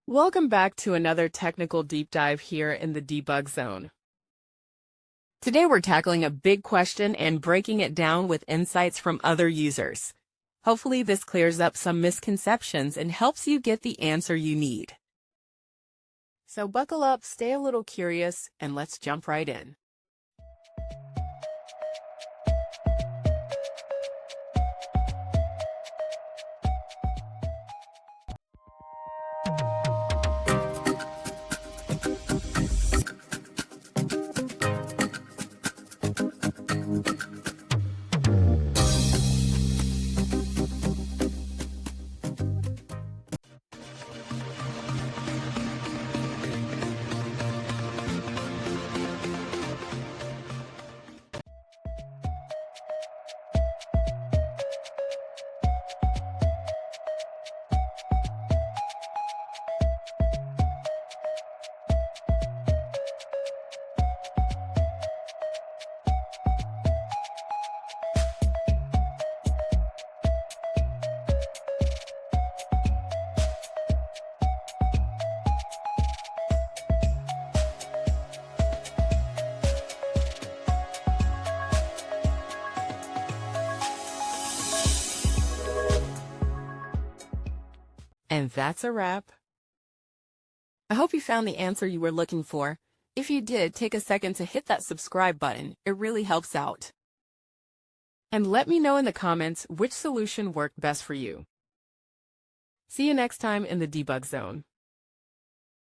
Welcome back to another technical deep dive here in the debug zone. Today we're tackling a big question and breaking it down with insights from other users. Hopefully this clears up some misconceptions and helps you get the answer you need. So buckle up, stay a little curious, and let's jump right in. And that's a wrap. I hope you found the answer you were looking for. If you did, take a second to hit that subscribe button. It really helps out. And let me know in the comments which solution worked best for you. See you next time in the debug zone.